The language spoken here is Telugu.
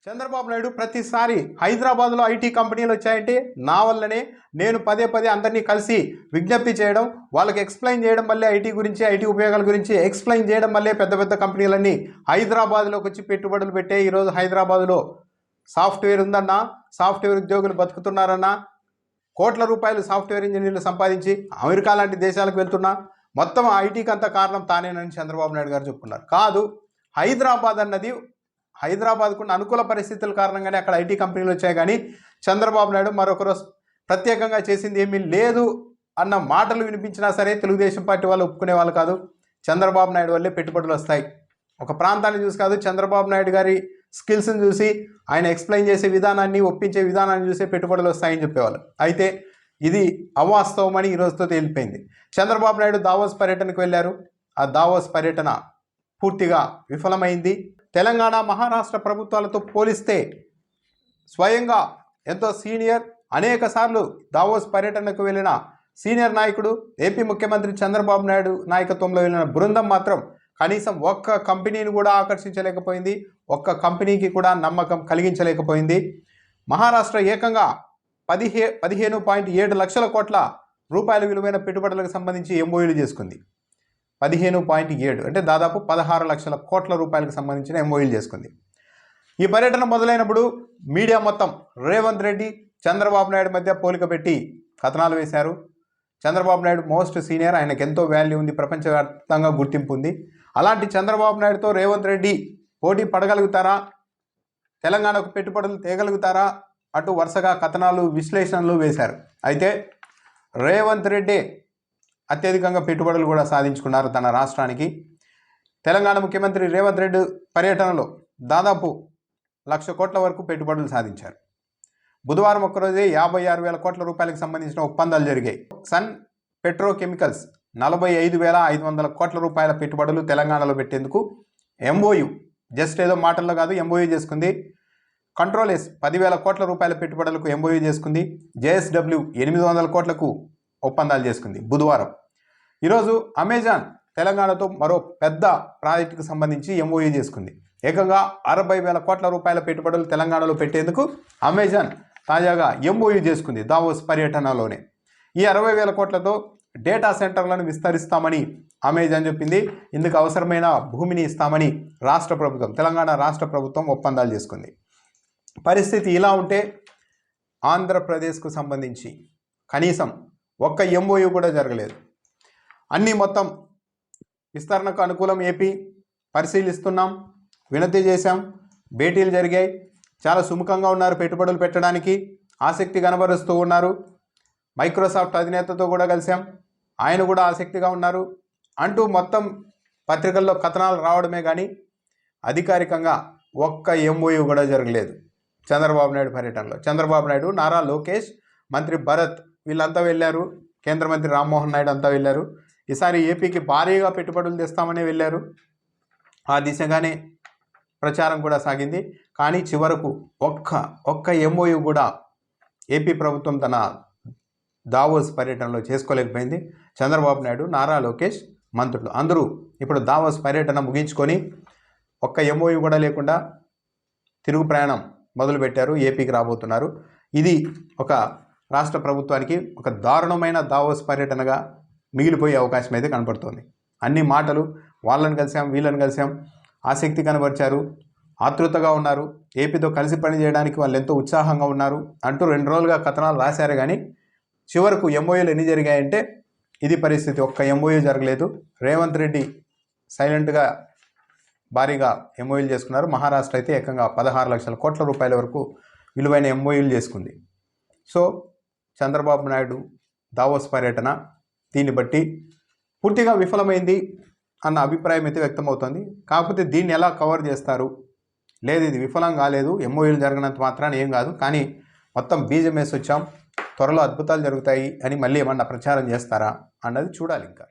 చంద్రబాబు నాయుడు ప్రతిసారి హైదరాబాద్లో ఐటీ కంపెనీలు వచ్చాయంటే నా వల్లనే నేను పదే పదే అందరినీ కలిసి విజ్ఞప్తి చేయడం, వాళ్ళకి ఎక్స్ప్లెయిన్ చేయడం వల్లే ఐటీ గురించి, ఐటీ ఉపయోగాల గురించి ఎక్స్ప్లెయిన్ చేయడం వల్లే పెద్ద పెద్ద కంపెనీలన్నీ హైదరాబాద్లోకి వచ్చి పెట్టుబడులు పెట్టే ఈరోజు హైదరాబాద్లో సాఫ్ట్వేర్ ఉందన్నా, సాఫ్ట్వేర్ ఉద్యోగులు బతుకుతున్నారన్నా, కోట్ల రూపాయలు సాఫ్ట్వేర్ ఇంజనీర్లు సంపాదించి అమెరికా లాంటి దేశాలకు వెళ్తున్నా మొత్తం ఐటీకి అంత కారణం తానేనని చంద్రబాబు నాయుడు గారు చెప్పుకున్నారు. కాదు, హైదరాబాద్ అన్నది హైదరాబాద్కున్న అనుకూల పరిస్థితుల కారణంగానే అక్కడ ఐటీ కంపెనీలు వచ్చాయి. కానీ చంద్రబాబు నాయుడు మరొకరు ప్రత్యేకంగా చేసింది ఏమీ లేదు అన్న మాటలు వినిపించినా సరే తెలుగుదేశం పార్టీ వాళ్ళు ఒప్పుకునే వాళ్ళు కాదు. చంద్రబాబు నాయుడు వల్లే పెట్టుబడులు వస్తాయి. ఒక ప్రాంతాన్ని చూసి కాదు, చంద్రబాబు నాయుడు గారి స్కిల్స్ని చూసి, ఆయన ఎక్స్ప్లెయిన్ చేసే విధానాన్ని, ఒప్పించే విధానాన్ని చూసే పెట్టుబడులు వస్తాయని చెప్పేవాళ్ళు. అయితే ఇది అవాస్తవమని ఈరోజుతో తేలిపోయింది. చంద్రబాబు నాయుడు దావోస్ పర్యటనకు వెళ్ళారు. ఆ దావోస్ పర్యటన పూర్తిగా విఫలమైంది. తెలంగాణ, మహారాష్ట్ర ప్రభుత్వాలతో పోలిస్తే స్వయంగా ఎంతో సీనియర్, అనేక సార్లు దావోస్ పర్యటనకు వెళ్ళిన సీనియర్ నాయకుడు, ఏపీ ముఖ్యమంత్రి చంద్రబాబు నాయుడు నాయకత్వంలో వెళ్ళిన బృందం మాత్రం కనీసం ఒక్క కంపెనీని కూడా ఆకర్షించలేకపోయింది. ఒక్క కంపెనీకి కూడా నమ్మకం కలిగించలేకపోయింది. మహారాష్ట్ర ఏకంగా 15.7 లక్షల కోట్ల రూపాయల విలువైన పెట్టుబడులకు సంబంధించి ఎంఓయూలు చేసుకుంది. 15.7 అంటే దాదాపు 16 లక్షల కోట్ల రూపాయలకు సంబంధించిన ఎంఓయూలు చేసుకుంది. ఈ పర్యటన మొదలైనప్పుడు మీడియా మొత్తం రేవంత్ రెడ్డి, చంద్రబాబు నాయుడు మధ్య పోలిక పెట్టి కథనాలు వేశారు. చంద్రబాబు నాయుడు మోస్ట్ సీనియర్, ఆయనకు ఎంతో వాల్యూ ఉంది, ప్రపంచవ్యాప్తంగా గుర్తింపు ఉంది. అలాంటి చంద్రబాబు నాయుడుతో రేవంత్ రెడ్డి పోటీ పడగలుగుతారా, తెలంగాణకు పెట్టుబడులు తేగలుగుతారా, అటు వరుసగా కథనాలు, విశ్లేషణలు వేశారు. అయితే రేవంత్ రెడ్డి అత్యధికంగా పెట్టుబడులు కూడా సాధించుకున్నారు తన రాష్ట్రానికి. తెలంగాణ ముఖ్యమంత్రి రేవంత్ రెడ్డి పర్యటనలో దాదాపు 1,00,000 కోట్ల వరకు పెట్టుబడులు సాధించారు. బుధవారం ఒక్కరోజే 56,000 కోట్ల రూపాయలకు సంబంధించిన ఒప్పందాలు జరిగాయి. సన్ పెట్రోకెమికల్స్ 45,500 కోట్ల రూపాయల పెట్టుబడులు తెలంగాణలో పెట్టేందుకు ఎంఓయూ, జస్ట్ ఏదో మాటల్లో కాదు, ఎంఓయూ చేసుకుంది. కంట్రోల్ ఎస్ 10,000 కోట్ల రూపాయల పెట్టుబడులకు ఎంఓయూ చేసుకుంది. జేఎస్డబ్ల్యూ 800 కోట్లకు ఒప్పందాలు చేసుకుంది బుధవారం. ఈరోజు అమెజాన్ తెలంగాణతో మరో పెద్ద ప్రాజెక్టుకు సంబంధించి ఎంఓయూ చేసుకుంది. ఏకంగా 60,000 కోట్ల రూపాయల పెట్టుబడులు తెలంగాణలో పెట్టేందుకు అమెజాన్ తాజాగా ఎంఓయూ చేసుకుంది దావోస్ పర్యటనలోనే. ఈ 60,000 కోట్లతో డేటా సెంటర్లను విస్తరిస్తామని అమెజాన్ చెప్పింది. ఇందుకు అవసరమైన భూమిని ఇస్తామని రాష్ట్ర ప్రభుత్వం, తెలంగాణ రాష్ట్ర ప్రభుత్వం ఒప్పందాలు చేసుకుంది. పరిస్థితి ఇలా ఉంటే ఆంధ్రప్రదేశ్కు సంబంధించి కనీసం ఒక్క ఎంఓయూ కూడా జరగలేదు. అన్నీ మొత్తం విస్తరణకు అనుకూలం ఏపీ, పరిశీలిస్తున్నాం, వినతి చేశాం, భేటీలు జరిగాయి, చాలా సుముఖంగా ఉన్నారు, పెట్టుబడులు పెట్టడానికి ఆసక్తి కనబరుస్తూ ఉన్నారు. మైక్రోసాఫ్ట్ అధినేతతో కూడా కలిసాం, ఆయన కూడా ఆసక్తిగా ఉన్నారు అంటూ మొత్తం పత్రికల్లో కథనాలు రావడమే కానీ అధికారికంగా ఒక్క ఎంఓయూ కూడా జరగలేదు చంద్రబాబు నాయుడు పర్యటనలో. చంద్రబాబు నాయుడు, నారా లోకేష్, మంత్రి భరత్ వీళ్ళంతా వెళ్ళారు. కేంద్ర మంత్రి రామ్మోహన్ నాయుడు అంతా వెళ్ళారు. ఈసారి ఏపీకి భారీగా పెట్టుబడులు తెస్తామని వెళ్ళారు. ఆ దిశగానే ప్రచారం కూడా సాగింది. కానీ చివరకు ఒక్క ఎంఓయూ కూడా ఏపీ ప్రభుత్వం తన దావోస్ పర్యటనలో చేసుకోలేకపోయింది. చంద్రబాబు నాయుడు, నారా లోకేష్, మంత్రులు అందరూ ఇప్పుడు దావోస్ పర్యటన ముగించుకొని ఒక్క ఎంఓయూ కూడా లేకుండా తిరుగు ప్రయాణం మొదలుపెట్టారు, ఏపీకి రాబోతున్నారు. ఇది ఒక రాష్ట్ర ప్రభుత్వానికి ఒక దారుణమైన దావోస్ పర్యటనగా మిగిలిపోయే అవకాశం అయితే కనపడుతోంది. అన్ని మాటలు, వాళ్ళని కలిసాం, వీళ్ళని కలిసాం, ఆసక్తి కనబరిచారు, ఆతృతగా ఉన్నారు, ఏపీతో కలిసి పనిచేయడానికి వాళ్ళు ఎంతో ఉత్సాహంగా ఉన్నారు అంటూ 2 రోజులుగా కథనాలు రాశారు. కానీ చివరకు ఎంఓయూలు ఎన్ని జరిగాయంటే ఇది పరిస్థితి. ఒక్క ఎంఓయూ జరగలేదు. రేవంత్ రెడ్డి సైలెంట్గా భారీగా ఎంఓయూలు చేసుకున్నారు. మహారాష్ట్ర అయితే ఏకంగా 16 లక్షల కోట్ల రూపాయల వరకు విలువైన ఎంఓయూలు చేసుకుంది. సో చంద్రబాబు నాయుడు దావోస్ పర్యటన దీన్ని బట్టి పూర్తిగా విఫలమైంది అన్న అభిప్రాయం అయితే వ్యక్తమవుతుంది. కాకపోతే దీన్ని ఎలా కవర్ చేస్తారు? లేదు, ఇది విఫలం కాలేదు, ఎంఓయూలు జరగనంత మాత్రాన ఏం కాదు, కానీ మొత్తం బీజం వేసి వచ్చాం, త్వరలో అద్భుతాలు జరుగుతాయి అని మళ్ళీ ఏమన్నా ప్రచారం చేస్తారా అన్నది చూడాలి ఇంకా.